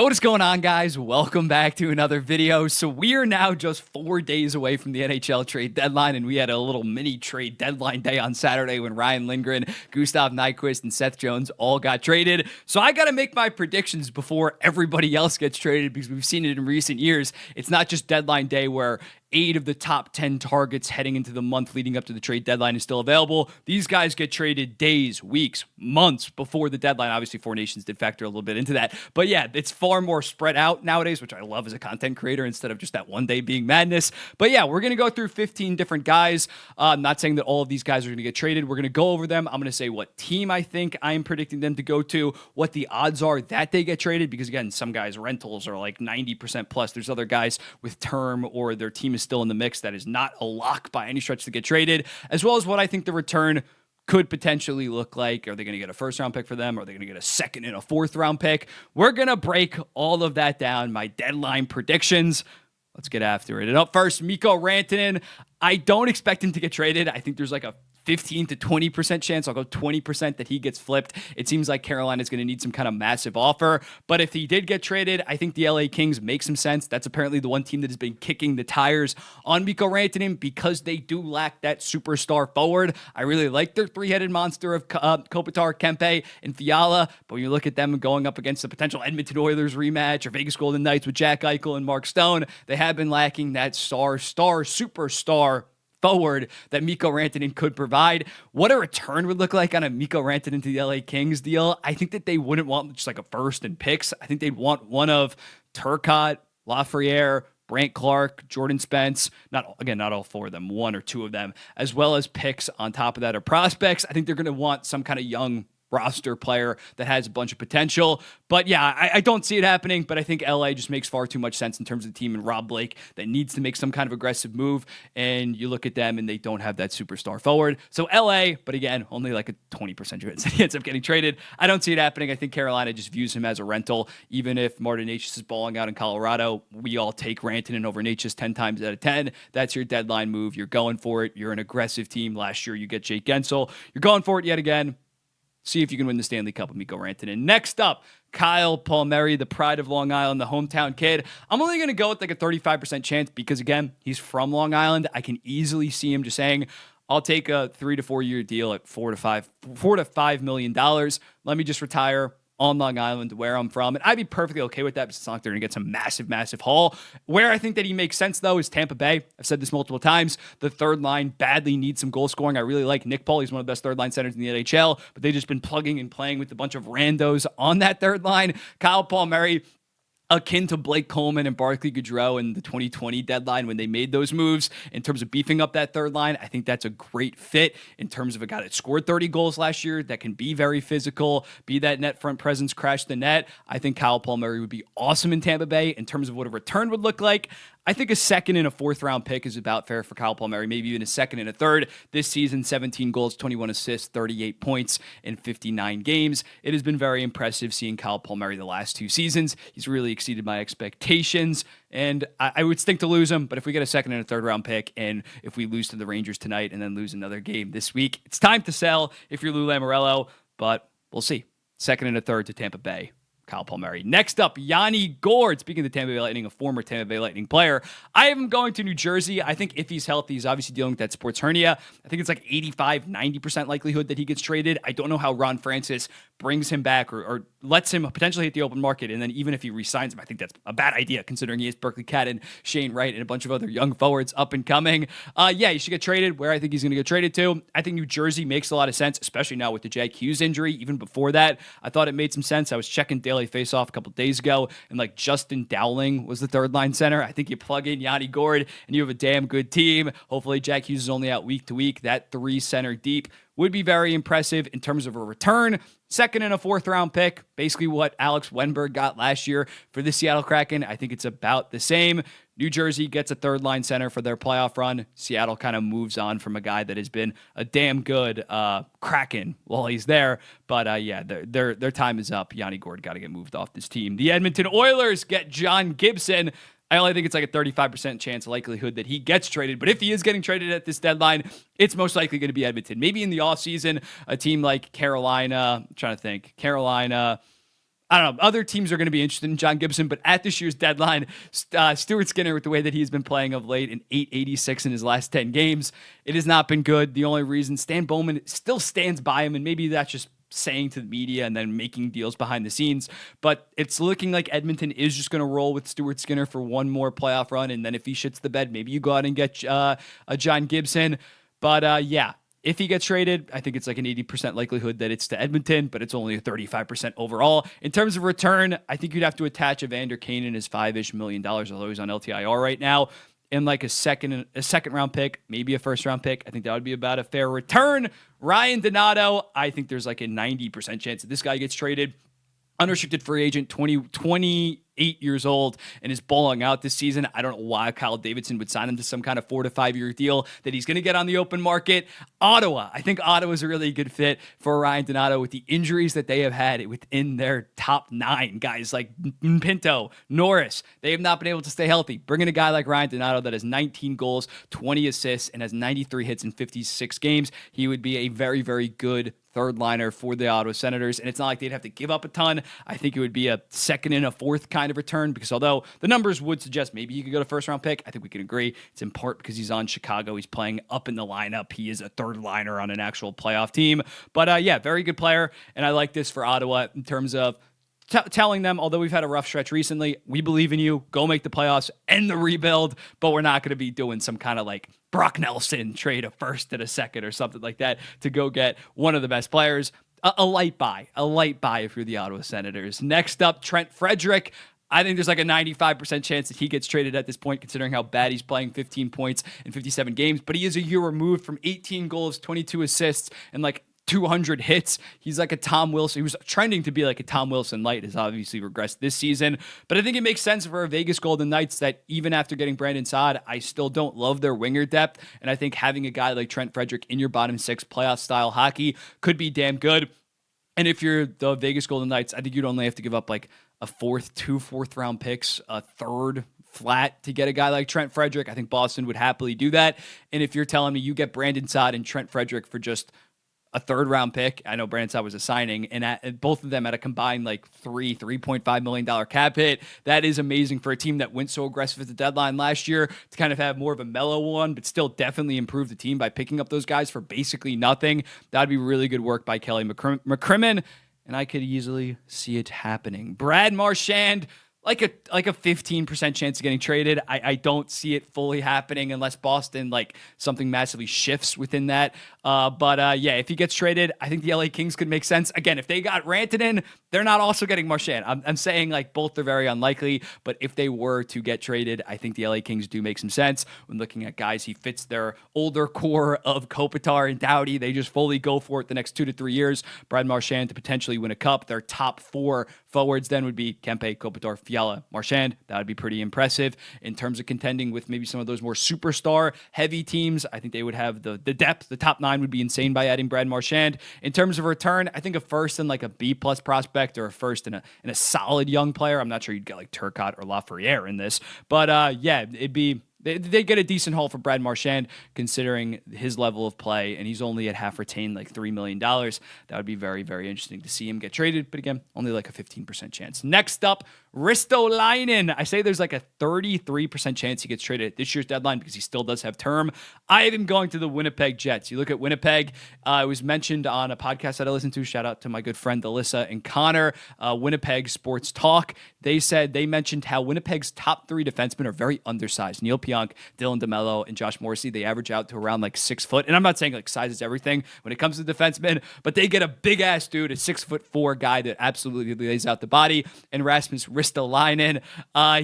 What is going on, guys? Welcome back to another video. So we are now just 4 days away from the NHL trade deadline, and we had a little mini trade deadline day on Saturday when Ryan Lindgren, Gustav Nyquist, and Seth Jones all got traded. So I got to make my predictions before everybody else gets traded, because we've seen it in recent years. It's not just deadline day where 8 of the top 10 targets heading into the month leading up to the trade deadline is still available. These guys get traded days, weeks, months before the deadline. Obviously, Four Nations did factor a little bit into that. But yeah, it's far more spread out nowadays, which I love as a content creator instead of just that one day being madness. But yeah, we're going to go through 15 different guys. I'm not saying that all of these guys are going to get traded. We're going to go over them. I'm going to say what team I think I'm predicting them to go to, what the odds are that they get traded, because again, some guys' rentals are like 90% plus. There's other guys with term or their team is still in the mix that is not a lock by any stretch to get traded, as well as what I think the return could potentially look like. Are they going to get a first-round pick for them? Are they going to get a second and a fourth-round pick? We're going to break all of that down, my deadline predictions. Let's get after it. And up first, Mikko Rantanen. I don't expect him to get traded. I think there's like a 15 to 20% chance. I'll go 20% that he gets flipped. It seems like Carolina is going to need some kind of massive offer. But if he did get traded, I think the LA Kings make some sense. That's apparently the one team that has been kicking the tires on Mikko Rantanen because they do lack that superstar forward. I really like their three-headed monster of Kopitar, Kempe, and Fiala. But when you look at them going up against the potential Edmonton Oilers rematch or Vegas Golden Knights with Jack Eichel and Mark Stone, they have been lacking that superstar forward that Mikko Rantanen could provide. What a return would look like on a Mikko Rantanen to the LA Kings deal. I think that they wouldn't want just like a first and picks. I think they'd want one of Turcotte, Lafreniere, Brant Clark, Jordan Spence, not all four of them, one or two of them, as well as picks on top of that or prospects. I think they're going to want some kind of young roster player that has a bunch of potential. But yeah, I don't see it happening, but I think LA just makes far too much sense in terms of the team and Rob Blake that needs to make some kind of aggressive move. And you look at them and they don't have that superstar forward. So LA, but again, only like a 20% chance that he ends up getting traded. I don't see it happening. I think Carolina just views him as a rental. Even if Martin Necas is balling out in Colorado, we all take Rantanen over Necas 10 times out of 10. That's your deadline move. You're going for it. You're an aggressive team. Last year, you get Jake Gensel. You're going for it yet again. See if you can win the Stanley Cup with Mikko Rantanen. Next up, Kyle Palmieri, the pride of Long Island, the hometown kid. I'm only going to go with like a 35% chance because, again, he's from Long Island. I can easily see him just saying, I'll take a 3 to 4 year deal at $4 to $5 million. Let me just retire on Long Island, where I'm from. And I'd be perfectly okay with that because it's not like they're going to get some massive haul. Where I think that he makes sense, though, is Tampa Bay. I've said this multiple times. The third line badly needs some goal scoring. I really like Nick Paul. He's one of the best third line centers in the NHL, but they've just been plugging and playing with a bunch of randos on that third line. Kyle Palmieri, akin to Blake Coleman and Barclay Goodrow in the 2020 deadline when they made those moves in terms of beefing up that third line. I think that's a great fit in terms of a guy that scored 30 goals last year that can be very physical, be that net front presence, crash the net. I think Kyle Palmieri would be awesome in Tampa Bay in terms of what a return would look like. I think a second and a fourth round pick is about fair for Kyle Palmieri, maybe even a second and a third. This season, 17 goals, 21 assists, 38 points in 59 games. It has been very impressive seeing Kyle Palmieri the last 2 seasons. He's really exceeded my expectations, and I would stink to lose him, but if we get a second and a third round pick, and if we lose to the Rangers tonight and then lose another game this week, it's time to sell if you're Lou Lamoriello, but we'll see. Second and a third to Tampa Bay. Kyle Palmieri. Next up, Yanni Gourde. Speaking of the Tampa Bay Lightning, a former Tampa Bay Lightning player. I have him going to New Jersey. I think if he's healthy, he's obviously dealing with that sports hernia. I think it's like 85-90% likelihood that he gets traded. I don't know how Ron Francis brings him back or lets him potentially hit the open market. And then even if he re-signs him, I think that's a bad idea considering he has Berkeley Catton, Shane Wright, and a bunch of other young forwards up and coming. Yeah, he should get traded where I think he's going to get traded to. I think New Jersey makes a lot of sense, especially now with the Jack Hughes injury. Even before that, I thought it made some sense. I was checking Daily Faceoff a couple days ago, and like Justin Dowling was the third line center. I think you plug in Yanni Gourde, and you have a damn good team. Hopefully Jack Hughes is only out week to week. That 3 center deep would be very impressive in terms of a return. Second and a fourth round pick, basically what Alex Wenberg got last year for the Seattle Kraken. I think it's about the same. New Jersey gets a third line center for their playoff run. Seattle kind of moves on from a guy that has been a damn good Kraken while he's there. But yeah, their time is up. Yanni Gourde got to get moved off this team. The Edmonton Oilers get John Gibson. I only think it's like a 35% chance likelihood that he gets traded. But if he is getting traded at this deadline, it's most likely going to be Edmonton. Maybe in the offseason, a team like Carolina. I'm trying to think. Carolina. I don't know. Other teams are going to be interested in John Gibson, but at this year's deadline, Stuart Skinner, with the way that he's been playing of late, in 886 in his last 10 games, it has not been good. The only reason Stan Bowman still stands by him, and maybe that's just saying to the media and then making deals behind the scenes, but it's looking like Edmonton is just going to roll with Stuart Skinner for one more playoff run, and then if he shits the bed, maybe you go out and get a John Gibson. But yeah, if he gets traded, I think it's like an 80% likelihood that it's to Edmonton, but it's only a 35% overall. In terms of return, I think you'd have to attach Evander Kane and his $5-ish million, although he's on LTIR right now, and like a second round pick, maybe a first round pick. I think that would be about a fair return. Ryan Donato, I think there's like a 90% chance that this guy gets traded. Unrestricted free agent, 28 years old, and is balling out this season. I don't know why Kyle Davidson would sign him to some kind of 4 to 5 year deal that he's going to get on the open market. Ottawa, I think Ottawa is a really good fit for Ryan Donato with the injuries that they have had within their top 9 guys like Pinto, Norris. They have not been able to stay healthy. Bringing a guy like Ryan Donato that has 19 goals, 20 assists, and has 93 hits in 56 games, he would be a very, very good third liner for the Ottawa Senators, and it's not like they'd have to give up a ton. I think it would be a second and a fourth kind of return, because although the numbers would suggest maybe he could go to first round pick, I think we can agree it's in part because he's on Chicago. He's playing up in the lineup. He is a third liner on an actual playoff team. But yeah, very good player, and I like this for Ottawa in terms of telling them, although we've had a rough stretch recently, we believe in you, go make the playoffs, end the rebuild, but we're not going to be doing some kind of like Brock Nelson trade a first and a second or something like that to go get one of the best players. A light buy if you're the Ottawa Senators. Next up, Trent Frederic. I think there's like a 95% chance that he gets traded at this point, considering how bad he's playing, 15 points in 57 games, but he is a year removed from 18 goals, 22 assists, and like 200 hits. He's like a Tom Wilson. He was trending to be like a Tom Wilson light, has obviously regressed this season. But I think it makes sense for a Vegas Golden Knights that even after getting Brandon Saad, I still don't love their winger depth. And I think having a guy like Trent Frederic in your bottom 6 playoff style hockey could be damn good. And if you're the Vegas Golden Knights, I think you'd only have to give up like two fourth round picks, a third flat to get a guy like Trent Frederic. I think Boston would happily do that. And if you're telling me you get Brandon Saad and Trent Frederic for just a third round pick, I know Brandon Saad was a signing, and both of them at a combined like $3.5 million cap hit. That is amazing for a team that went so aggressive at the deadline last year to kind of have more of a mellow one, but still definitely improve the team by picking up those guys for basically nothing. That'd be really good work by Kelly McCrimmon, and I could easily see it happening. Brad Marchand, like a 15% chance of getting traded. I don't see it fully happening unless Boston, like, something massively shifts within that. But yeah, if he gets traded, I think the LA Kings could make sense. Again, if they got Rantanen, they're not also getting Marchand. I'm saying like both are very unlikely, but if they were to get traded, I think the LA Kings do make some sense. When looking at guys, he fits their older core of Kopitar and Doughty. They just fully go for it the next 2 to 3 years. Brad Marchand to potentially win a cup. Their top 4 forwards then would be Kempe, Kopitar, Fiala, Marchand. That would be pretty impressive. In terms of contending with maybe some of those more superstar heavy teams, I think they would have the depth. The top 9 would be insane by adding Brad Marchand. In terms of return, I think a first and like a B+ prospect, or a first and a solid young player. I'm not sure you'd get like Turcotte or Lafreniere in this, but yeah, it'd be. They get a decent haul for Brad Marchand, considering his level of play, and he's only at half retained, like $3 million. That would be very, very interesting to see him get traded, but again, only like a 15% chance. Next up, Ristolainen. I say there's like a 33% chance he gets traded at this year's deadline because he still does have term. I have him going to the Winnipeg Jets. You look at Winnipeg, it was mentioned on a podcast that I listened to. Shout out to my good friend Alyssa and Connor, Winnipeg Sports Talk. They mentioned how Winnipeg's top 3 defensemen are very undersized. Neil Pionk, Dylan DeMello, and Josh Morrissey. They average out to around like 6 foot. And I'm not saying like size is everything when it comes to defensemen, but they get a big ass dude, a 6'4" guy that absolutely lays out the body. And Rasmus Ristolainen,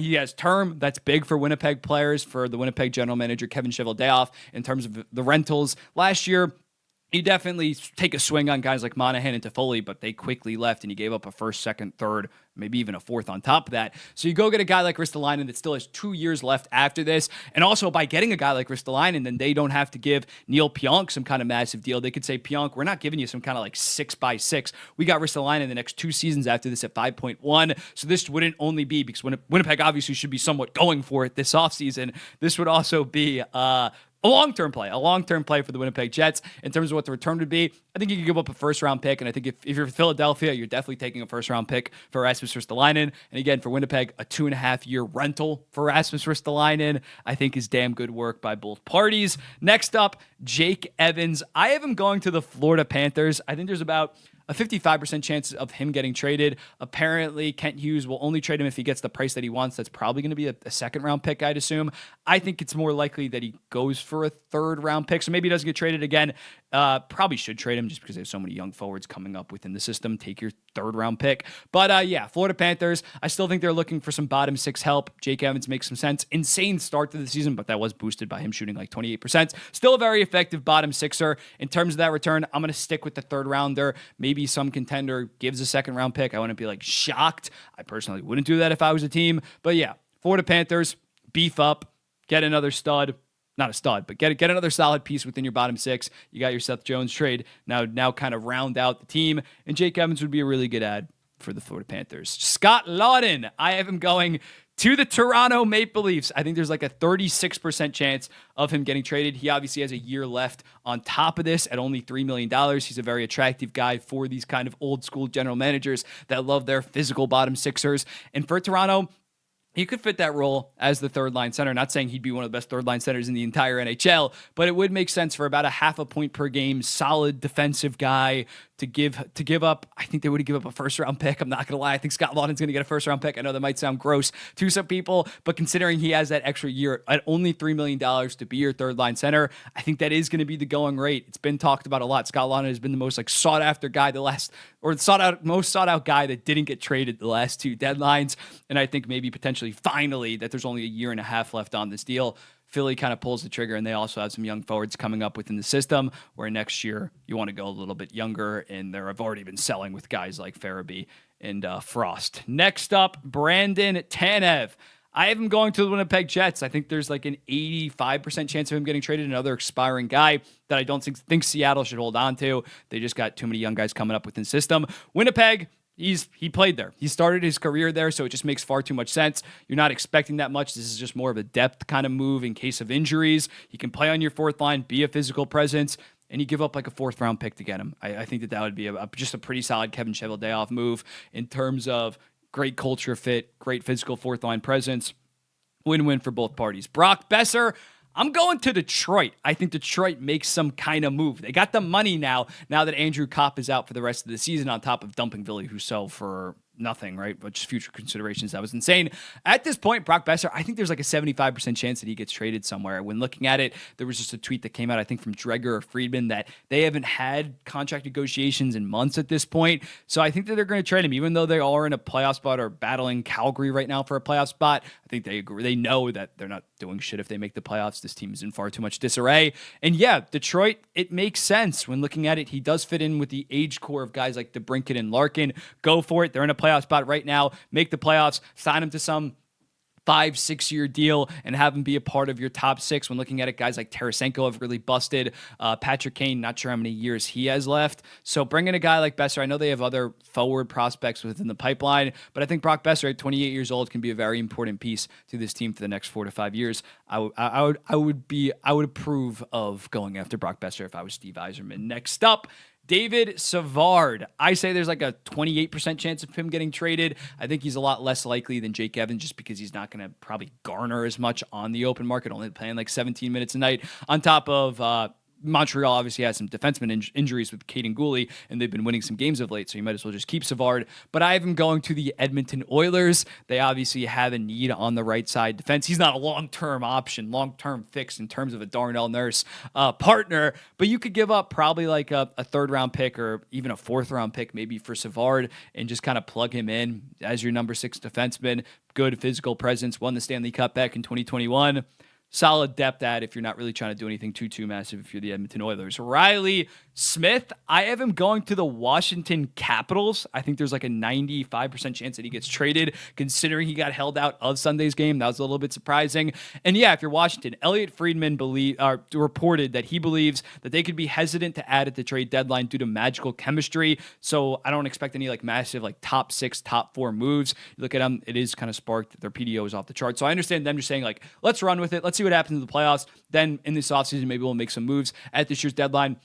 he has term. That's big for Winnipeg players, for the Winnipeg general manager Kevin Cheveldayoff in terms of the rentals. Last year, you definitely take a swing on guys like Monahan and Toffoli, but they quickly left, and you gave up a first, second, third, maybe even a fourth on top of that. So you go get a guy like Ristolainen that still has 2 years left after this. And also by getting a guy like Ristolainen, then they don't have to give Neil Pionk some kind of massive deal. They could say, Pionk, we're not giving you some kind of like 6x6. We got Ristolainen the next 2 seasons after this at 5.1. So this wouldn't only be, because Winnipeg obviously should be somewhat going for it this offseason, this would also be a long-term play for the Winnipeg Jets in terms of what the return would be. I think you could give up a first-round pick, and I think if you're Philadelphia, you're definitely taking a first-round pick for Rasmus Ristolainen. And again, for Winnipeg, a 2.5-year rental for Rasmus Ristolainen, I think is damn good work by both parties. Next up, Jake Evans. I have him going to the Florida Panthers. I think there's about a 55% chance of him getting traded. Apparently, Kent Hughes will only trade him if he gets the price that he wants. That's probably going to be a second-round pick, I'd assume. I think it's more likely that he goes for a third-round pick, so maybe he doesn't get traded again. Probably should trade him just because they have so many young forwards coming up within the system. Take your third-round pick. But yeah, Florida Panthers, I still think they're looking for some bottom six help. Jake Evans makes some sense. Insane start to the season, but that was boosted by him shooting like 28%. Still a very effective bottom sixer. In terms of that return, I'm going to stick with the third-rounder. Maybe some contender gives a second-round pick. I wouldn't be like shocked. I personally wouldn't do that if I was a team. But yeah, Florida Panthers, beef up, get another stud. Not a stud, but get another solid piece within your bottom six. You got your Seth Jones trade. Now kind of round out the team. And Jake Evans would be a really good add for the Florida Panthers. Scott Laughton, I have him going to the Toronto Maple Leafs. I think there's like a 36% chance of him getting traded. He obviously has a year left on top of this at only $3 million. He's a very attractive guy for these kind of old school general managers that love their physical bottom sixers. And for Toronto, he could fit that role as the third line center. Not saying he'd be one of the best third line centers in the entire NHL, but it would make sense for about a half a point per game, solid defensive guy to give up. I think they would give up a first round pick. I'm not going to lie. I think Scott Laughton's going to get a first round pick. I know that might sound gross to some people, but considering he has that extra year at only $3 million to be your third line center, I think that is going to be the going rate. It's been talked about a lot. Scott Laughton has been the most sought after guy most sought out guy that didn't get traded the last two deadlines. And I think maybe potentially finally that there's only a year and a half left on this deal. Philly kind of pulls the trigger, and they also have some young forwards coming up within the system where next year you want to go a little bit younger, and they've already been selling with guys like Farabee and Frost. Next up, Brandon Tanev. I have him going to the Winnipeg Jets. I think there's like an 85% chance of him getting traded, another expiring guy that I don't think Seattle should hold on to. They just got too many young guys coming up within the system. Winnipeg, he played there. He started his career there, so it just makes far too much sense. You're not expecting that much. This is just more of a depth kind of move in case of injuries. He can play on your fourth line, be a physical presence, and you give up like a fourth round pick to get him. I think that would be just a pretty solid Kevin Cheveldayoff move in terms of great culture fit, great physical fourth line presence. Win-win for both parties. Brock Boeser, I'm going to Detroit. I think Detroit makes some kind of move. They got the money now that Andrew Kopp is out for the rest of the season, on top of dumping Billy Husso for nothing, right? But just future considerations. That was insane. At this point, Brock Boeser, I think there's like a 75% chance that he gets traded somewhere. When looking at it, there was just a tweet that came out, I think from Dreger or Friedman, that they haven't had contract negotiations in months at this point. So I think that they're going to trade him, even though they are in a playoff spot or battling Calgary right now for a playoff spot. I think they agree. They know that they're not doing shit if they make the playoffs. This team is in far too much disarray. And yeah, Detroit, it makes sense when looking at it. He does fit in with the age core of guys like DeBrincat and Larkin. Go for it. They're in a playoff spot right now. Make the playoffs. Sign him to some 5-6 year deal and have him be a part of your top six. When looking at it, guys like Tarasenko have really busted. Patrick Kane, not sure how many years he has left. So bring in a guy like Boeser. I know they have other forward prospects within the pipeline, but I think Brock Boeser at 28 years old can be a very important piece to this team for the next 4 to 5 years. I would approve of going after Brock Boeser if I was Steve Yzerman. Next up, David Savard. I say there's like a 28% chance of him getting traded. I think he's a lot less likely than Jake Evans just because he's not going to probably garner as much on the open market, only playing like 17 minutes a night. On top of Montreal obviously has some defenseman injuries with Caden Gooley, and they've been winning some games of late, so you might as well just keep Savard. But I have him going to the Edmonton Oilers. They obviously have a need on the right side defense. He's not a long-term option, long-term fix in terms of a Darnell Nurse partner, but you could give up probably like a third-round pick or even a fourth-round pick maybe for Savard and just kind of plug him in as your number 6 defenseman. Good physical presence, won the Stanley Cup back in 2021. Solid depth at if you're not really trying to do anything too massive if you're the Edmonton Oilers. Riley Smith, I have him going to the Washington Capitals. I think there's like a 95% chance that he gets traded, considering he got held out of Sunday's game. That was a little bit surprising. And yeah, if you're Washington, Elliot Friedman reported that he believes that they could be hesitant to add at the trade deadline due to magical chemistry. So I don't expect any like massive like top 6, top 4 moves. You look at them, it is kind of sparked. Their PDO is off the chart. So I understand them just saying like, let's run with it. Let's see what happens in the playoffs. Then in this offseason, maybe we'll make some moves at this year's deadline.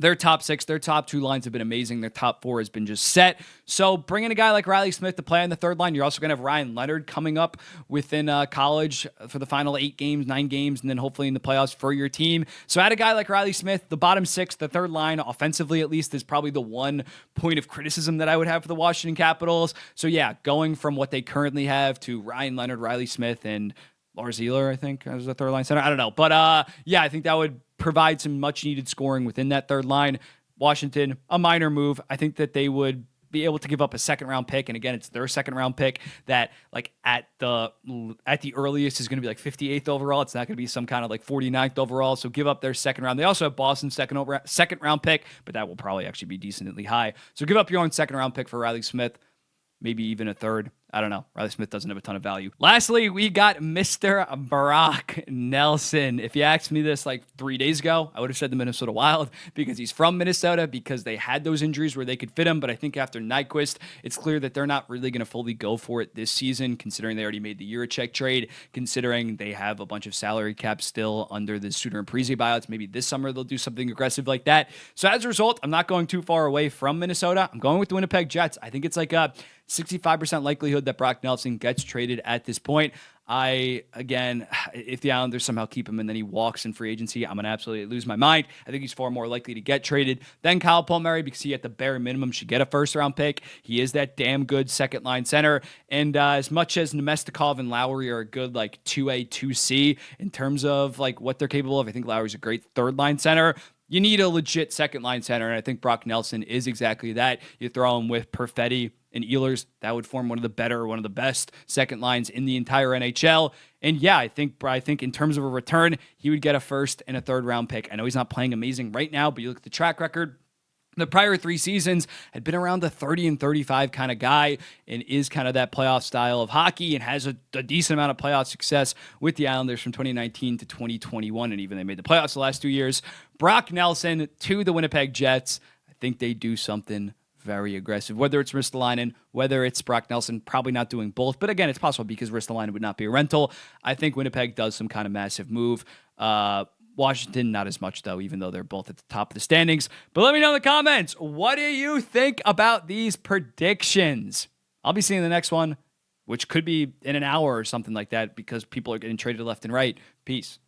Their top 6, their top 2 lines have been amazing. Their top 4 has been just set. So bringing a guy like Riley Smith to play on the third line, you're also going to have Ryan Leonard coming up within college for the final 8 games, 9 games, and then hopefully in the playoffs for your team. So add a guy like Riley Smith, the bottom 6, the third line, offensively at least, is probably the one point of criticism that I would have for the Washington Capitals. So yeah, going from what they currently have to Ryan Leonard, Riley Smith, and Lars Eller, I think, as the third line center. I don't know. But yeah, I think that would provide some much needed scoring within that third line. Washington, a minor move. I think that they would be able to give up a second round pick. And again, it's their second round pick that like at the earliest is going to be like 58th overall. It's not going to be some kind of like 49th overall. So give up their second round. They also have Boston's second round pick, but that will probably actually be decently high. So give up your own second round pick for Riley Smith. Maybe even a third. I don't know. Riley Smith doesn't have a ton of value. Lastly, we got Mr. Brock Nelson. If you asked me this like 3 days ago, I would have said the Minnesota Wild because he's from Minnesota, because they had those injuries where they could fit him. But I think after Nyquist, it's clear that they're not really going to fully go for it this season, considering they already made the Jiricek trade, considering they have a bunch of salary cap still under the Suter and Parise buyouts. Maybe this summer they'll do something aggressive like that. So as a result, I'm not going too far away from Minnesota. I'm going with the Winnipeg Jets. I think it's like a 65% likelihood that Brock Nelson gets traded at this point. Again, if the Islanders somehow keep him and then he walks in free agency, I'm going to absolutely lose my mind. I think he's far more likely to get traded than Kyle Palmieri because he at the bare minimum should get a first-round pick. He is that damn good second-line center. And as much as Nemestikov and Lowry are a good like 2A, 2C in terms of like what they're capable of, I think Lowry's a great third-line center. You need a legit second-line center, and I think Brock Nelson is exactly that. You throw him with Perfetti and Ehlers, that would form one of the best second lines in the entire NHL. And yeah, I think in terms of a return, he would get a first and a third round pick. I know he's not playing amazing right now, but you look at the track record. The prior 3 seasons had been around the 30 and 35 kind of guy and is kind of that playoff style of hockey and has a decent amount of playoff success with the Islanders from 2019 to 2021. And even they made the playoffs the last 2 years. Brock Nelson to the Winnipeg Jets. I think they do something very aggressive, whether it's Ristolainen, whether it's Brock Nelson, probably not doing both. But again, it's possible because Ristolainen would not be a rental. I think Winnipeg does some kind of massive move. Washington, not as much, though, even though they're both at the top of the standings. But let me know in the comments, what do you think about these predictions? I'll be seeing the next one, which could be in an hour or something like that because people are getting traded left and right. Peace.